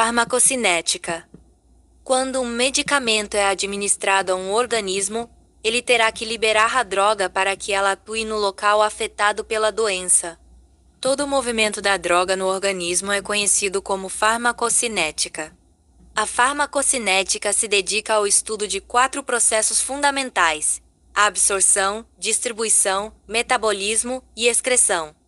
Farmacocinética. Quando um medicamento é administrado a um organismo, ele terá que liberar a droga para que ela atue no local afetado pela doença. Todo o movimento da droga no organismo é conhecido como farmacocinética. A farmacocinética se dedica ao estudo de 4 processos fundamentais: a absorção, distribuição, metabolismo e excreção.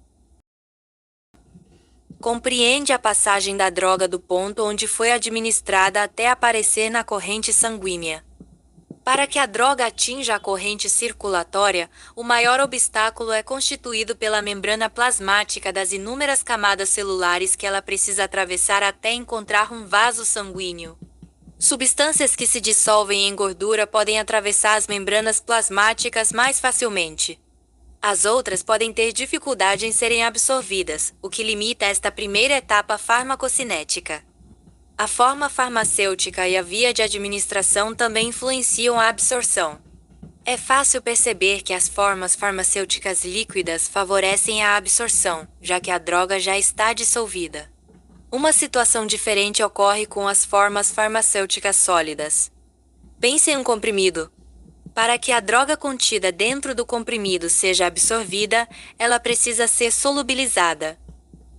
Compreende a passagem da droga do ponto onde foi administrada até aparecer na corrente sanguínea. Para que a droga atinja a corrente circulatória, o maior obstáculo é constituído pela membrana plasmática das inúmeras camadas celulares que ela precisa atravessar até encontrar um vaso sanguíneo. Substâncias que se dissolvem em gordura podem atravessar as membranas plasmáticas mais facilmente. As outras podem ter dificuldade em serem absorvidas, o que limita esta primeira etapa farmacocinética. A forma farmacêutica e a via de administração também influenciam a absorção. É fácil perceber que as formas farmacêuticas líquidas favorecem a absorção, já que a droga já está dissolvida. Uma situação diferente ocorre com as formas farmacêuticas sólidas. Pense em um comprimido. Para que a droga contida dentro do comprimido seja absorvida, ela precisa ser solubilizada.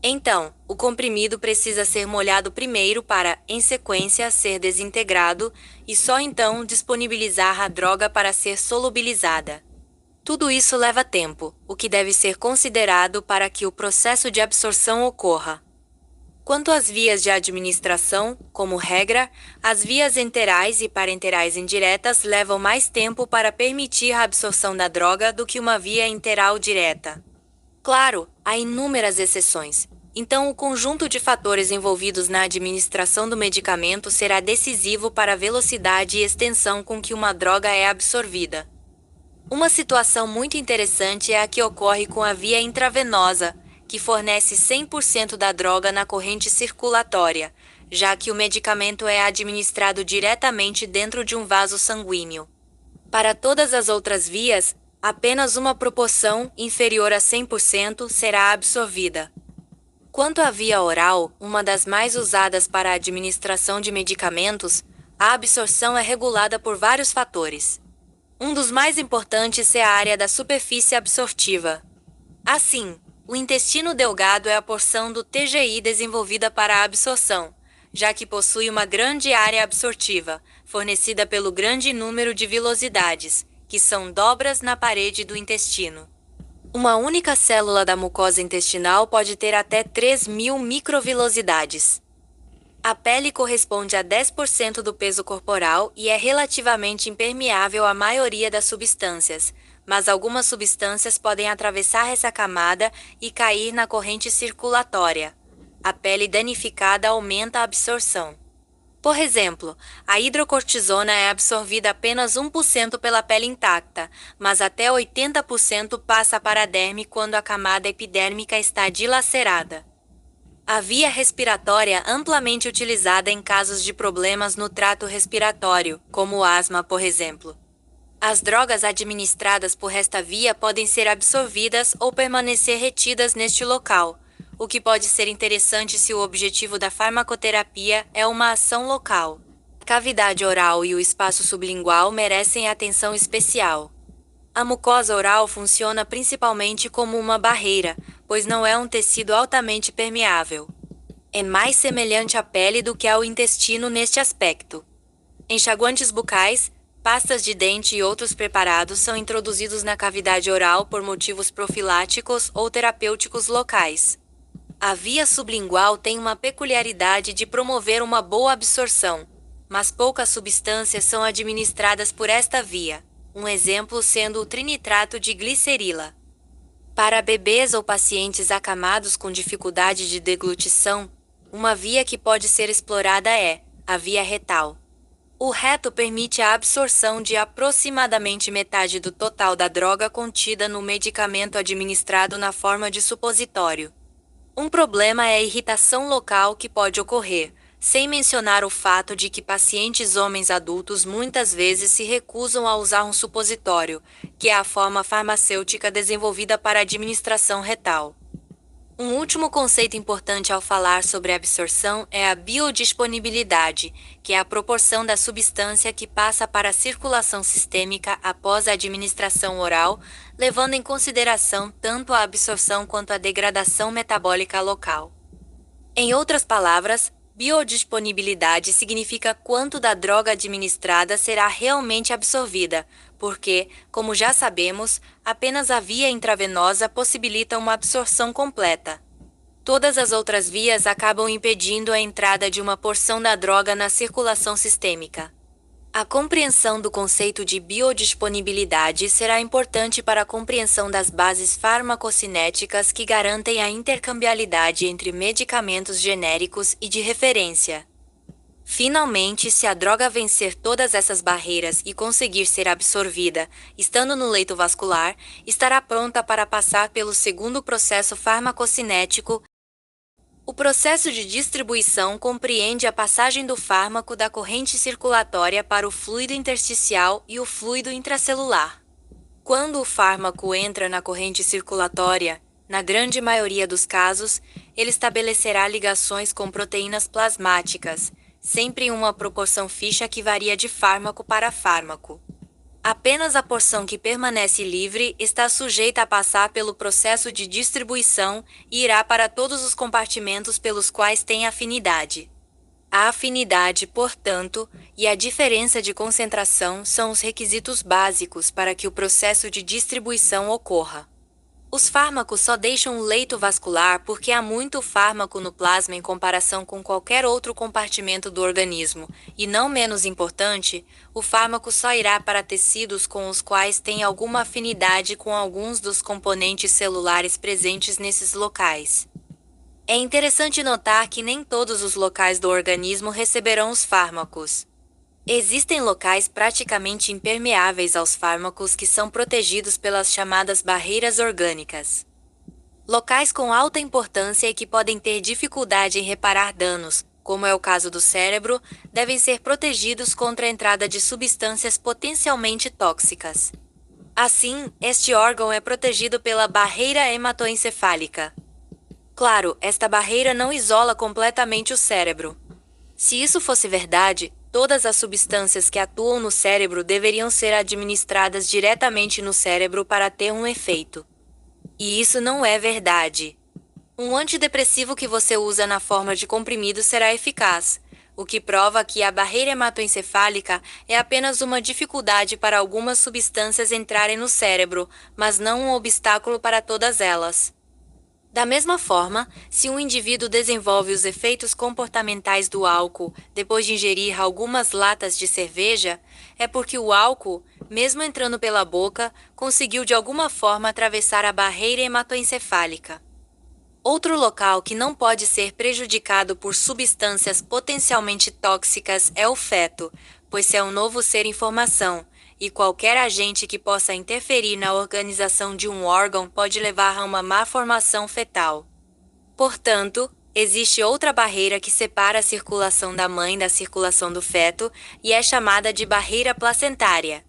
Então, o comprimido precisa ser molhado primeiro para, em sequência, ser desintegrado, e só então disponibilizar a droga para ser solubilizada. Tudo isso leva tempo, o que deve ser considerado para que o processo de absorção ocorra. Quanto às vias de administração, como regra, as vias enterais e parenterais indiretas levam mais tempo para permitir a absorção da droga do que uma via enteral direta. Claro, há inúmeras exceções, então o conjunto de fatores envolvidos na administração do medicamento será decisivo para a velocidade e extensão com que uma droga é absorvida. Uma situação muito interessante é a que ocorre com a via intravenosa, que fornece 100% da droga na corrente circulatória, já que o medicamento é administrado diretamente dentro de um vaso sanguíneo. Para todas as outras vias, apenas uma proporção, inferior a 100%, será absorvida. Quanto à via oral, uma das mais usadas para a administração de medicamentos, a absorção é regulada por vários fatores. Um dos mais importantes é a área da superfície absortiva. Assim, o intestino delgado é a porção do TGI desenvolvida para a absorção, já que possui uma grande área absortiva, fornecida pelo grande número de vilosidades, que são dobras na parede do intestino. Uma única célula da mucosa intestinal pode ter até 3.000 microvilosidades. A pele corresponde a 10% do peso corporal e é relativamente impermeável à maioria das substâncias, mas algumas substâncias podem atravessar essa camada e cair na corrente circulatória. A pele danificada aumenta a absorção. Por exemplo, a hidrocortisona é absorvida apenas 1% pela pele intacta, mas até 80% passa para a derme quando a camada epidérmica está dilacerada. A via respiratória é amplamente utilizada em casos de problemas no trato respiratório, como o asma, por exemplo. As drogas administradas por esta via podem ser absorvidas ou permanecer retidas neste local, o que pode ser interessante se o objetivo da farmacoterapia é uma ação local. A cavidade oral e o espaço sublingual merecem atenção especial. A mucosa oral funciona principalmente como uma barreira, pois não é um tecido altamente permeável. É mais semelhante à pele do que ao intestino neste aspecto. Enxaguantes bucais, pastas de dente e outros preparados são introduzidos na cavidade oral por motivos profiláticos ou terapêuticos locais. A via sublingual tem uma peculiaridade de promover uma boa absorção, mas poucas substâncias são administradas por esta via, um exemplo sendo o trinitrato de glicerila. Para bebês ou pacientes acamados com dificuldade de deglutição, uma via que pode ser explorada é a via retal. O reto permite a absorção de aproximadamente metade do total da droga contida no medicamento administrado na forma de supositório. Um problema é a irritação local que pode ocorrer, sem mencionar o fato de que pacientes homens adultos muitas vezes se recusam a usar um supositório, que é a forma farmacêutica desenvolvida para a administração retal. Um último conceito importante ao falar sobre a absorção é a biodisponibilidade, que é a proporção da substância que passa para a circulação sistêmica após a administração oral, levando em consideração tanto a absorção quanto a degradação metabólica local. Em outras palavras, biodisponibilidade significa quanto da droga administrada será realmente absorvida, porque, como já sabemos, apenas a via intravenosa possibilita uma absorção completa. Todas as outras vias acabam impedindo a entrada de uma porção da droga na circulação sistêmica. A compreensão do conceito de biodisponibilidade será importante para a compreensão das bases farmacocinéticas que garantem a intercambiabilidade entre medicamentos genéricos e de referência. Finalmente, se a droga vencer todas essas barreiras e conseguir ser absorvida, estando no leito vascular, estará pronta para passar pelo segundo processo farmacocinético. O processo de distribuição compreende a passagem do fármaco da corrente circulatória para o fluido intersticial e o fluido intracelular. Quando o fármaco entra na corrente circulatória, na grande maioria dos casos, ele estabelecerá ligações com proteínas plasmáticas, sempre em uma proporção fixa que varia de fármaco para fármaco. Apenas a porção que permanece livre está sujeita a passar pelo processo de distribuição e irá para todos os compartimentos pelos quais tem afinidade. A afinidade, portanto, e a diferença de concentração são os requisitos básicos para que o processo de distribuição ocorra. Os fármacos só deixam o leito vascular porque há muito fármaco no plasma em comparação com qualquer outro compartimento do organismo, e não menos importante, o fármaco só irá para tecidos com os quais tem alguma afinidade com alguns dos componentes celulares presentes nesses locais. É interessante notar que nem todos os locais do organismo receberão os fármacos. Existem locais praticamente impermeáveis aos fármacos que são protegidos pelas chamadas barreiras orgânicas. Locais com alta importância e que podem ter dificuldade em reparar danos, como é o caso do cérebro, devem ser protegidos contra a entrada de substâncias potencialmente tóxicas. Assim, este órgão é protegido pela barreira hematoencefálica. Claro, esta barreira não isola completamente o cérebro. Se isso fosse verdade, todas as substâncias que atuam no cérebro deveriam ser administradas diretamente no cérebro para ter um efeito. E isso não é verdade. Um antidepressivo que você usa na forma de comprimido será eficaz, o que prova que a barreira hematoencefálica é apenas uma dificuldade para algumas substâncias entrarem no cérebro, mas não um obstáculo para todas elas. Da mesma forma, se um indivíduo desenvolve os efeitos comportamentais do álcool depois de ingerir algumas latas de cerveja, é porque o álcool, mesmo entrando pela boca, conseguiu de alguma forma atravessar a barreira hematoencefálica. Outro local que não pode ser prejudicado por substâncias potencialmente tóxicas é o feto, pois é um novo ser em formação, e qualquer agente que possa interferir na organização de um órgão pode levar a uma má formação fetal. Portanto, existe outra barreira que separa a circulação da mãe da circulação do feto, e é chamada de barreira placentária.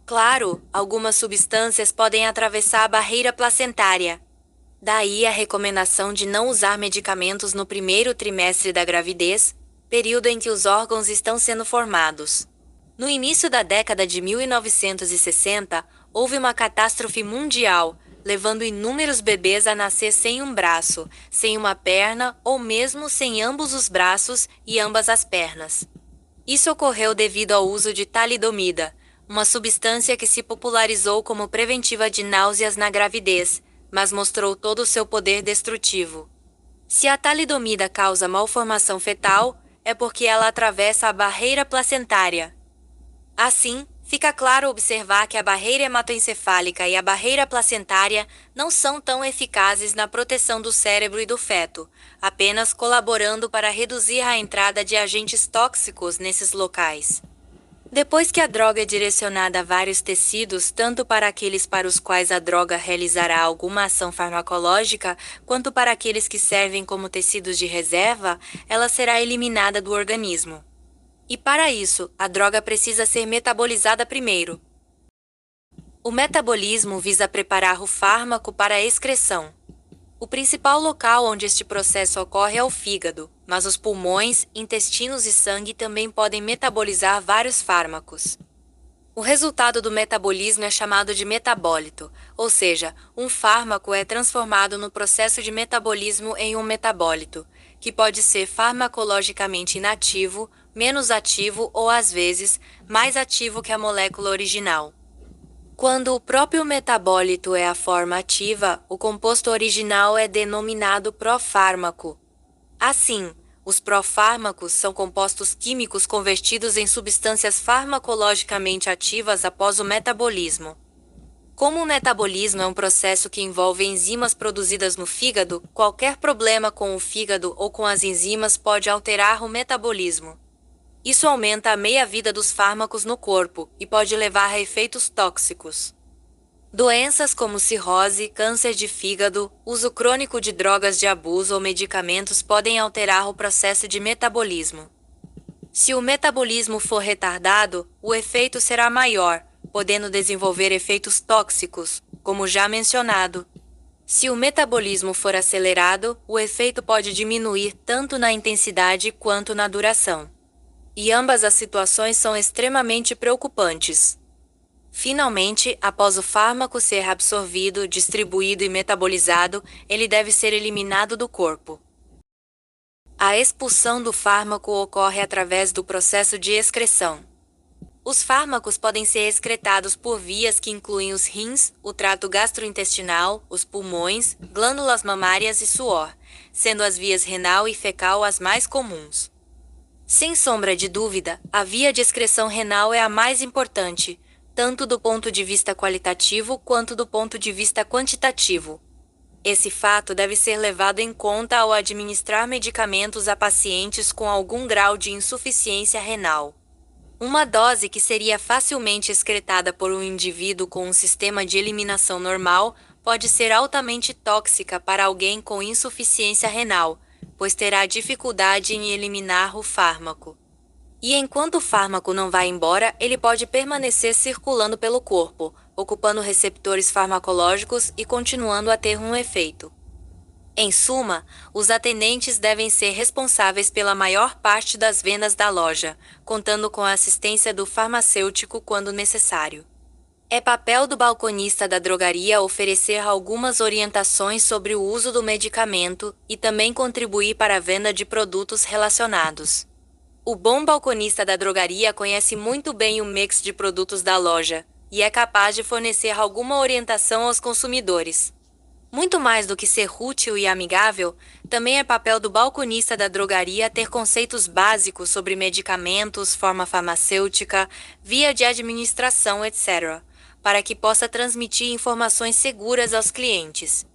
Claro, algumas substâncias podem atravessar a barreira placentária. Daí a recomendação de não usar medicamentos no primeiro trimestre da gravidez, período em que os órgãos estão sendo formados. No início da década de 1960, houve uma catástrofe mundial, levando inúmeros bebês a nascer sem um braço, sem uma perna ou mesmo sem ambos os braços e ambas as pernas. Isso ocorreu devido ao uso de talidomida, uma substância que se popularizou como preventiva de náuseas na gravidez, mas mostrou todo o seu poder destrutivo. Se a talidomida causa malformação fetal, é porque ela atravessa a barreira placentária. Assim, fica claro observar que a barreira hematoencefálica e a barreira placentária não são tão eficazes na proteção do cérebro e do feto, apenas colaborando para reduzir a entrada de agentes tóxicos nesses locais. Depois que a droga é direcionada a vários tecidos, tanto para aqueles para os quais a droga realizará alguma ação farmacológica, quanto para aqueles que servem como tecidos de reserva, ela será eliminada do organismo. E para isso, a droga precisa ser metabolizada primeiro. O metabolismo visa preparar o fármaco para a excreção. O principal local onde este processo ocorre é o fígado, mas os pulmões, intestinos e sangue também podem metabolizar vários fármacos. O resultado do metabolismo é chamado de metabólito, ou seja, um fármaco é transformado no processo de metabolismo em um metabólito, que pode ser farmacologicamente inativo, menos ativo ou, às vezes, mais ativo que a molécula original. Quando o próprio metabólito é a forma ativa, o composto original é denominado profármaco. Assim, os profármacos são compostos químicos convertidos em substâncias farmacologicamente ativas após o metabolismo. Como o metabolismo é um processo que envolve enzimas produzidas no fígado, qualquer problema com o fígado ou com as enzimas pode alterar o metabolismo. Isso aumenta a meia-vida dos fármacos no corpo e pode levar a efeitos tóxicos. Doenças como cirrose, câncer de fígado, uso crônico de drogas de abuso ou medicamentos podem alterar o processo de metabolismo. Se o metabolismo for retardado, o efeito será maior, podendo desenvolver efeitos tóxicos, como já mencionado. Se o metabolismo for acelerado, o efeito pode diminuir tanto na intensidade quanto na duração. E ambas as situações são extremamente preocupantes. Finalmente, após o fármaco ser absorvido, distribuído e metabolizado, ele deve ser eliminado do corpo. A expulsão do fármaco ocorre através do processo de excreção. Os fármacos podem ser excretados por vias que incluem os rins, o trato gastrointestinal, os pulmões, glândulas mamárias e suor, sendo as vias renal e fecal as mais comuns. Sem sombra de dúvida, a via de excreção renal é a mais importante, tanto do ponto de vista qualitativo quanto do ponto de vista quantitativo. Esse fato deve ser levado em conta ao administrar medicamentos a pacientes com algum grau de insuficiência renal. Uma dose que seria facilmente excretada por um indivíduo com um sistema de eliminação normal pode ser altamente tóxica para alguém com insuficiência renal, pois terá dificuldade em eliminar o fármaco. E enquanto o fármaco não vai embora, ele pode permanecer circulando pelo corpo, ocupando receptores farmacológicos e continuando a ter um efeito. Em suma, os atendentes devem ser responsáveis pela maior parte das vendas da loja, contando com a assistência do farmacêutico quando necessário. É papel do balconista da drogaria oferecer algumas orientações sobre o uso do medicamento e também contribuir para a venda de produtos relacionados. O bom balconista da drogaria conhece muito bem o mix de produtos da loja e é capaz de fornecer alguma orientação aos consumidores. Muito mais do que ser útil e amigável, também é papel do balconista da drogaria ter conceitos básicos sobre medicamentos, forma farmacêutica, via de administração, etc., para que possa transmitir informações seguras aos clientes.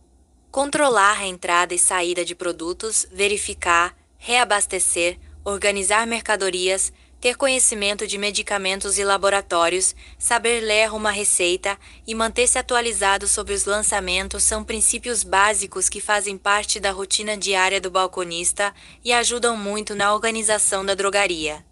Controlar a entrada e saída de produtos, verificar, reabastecer, organizar mercadorias, ter conhecimento de medicamentos e laboratórios, saber ler uma receita e manter-se atualizado sobre os lançamentos são princípios básicos que fazem parte da rotina diária do balconista e ajudam muito na organização da drogaria.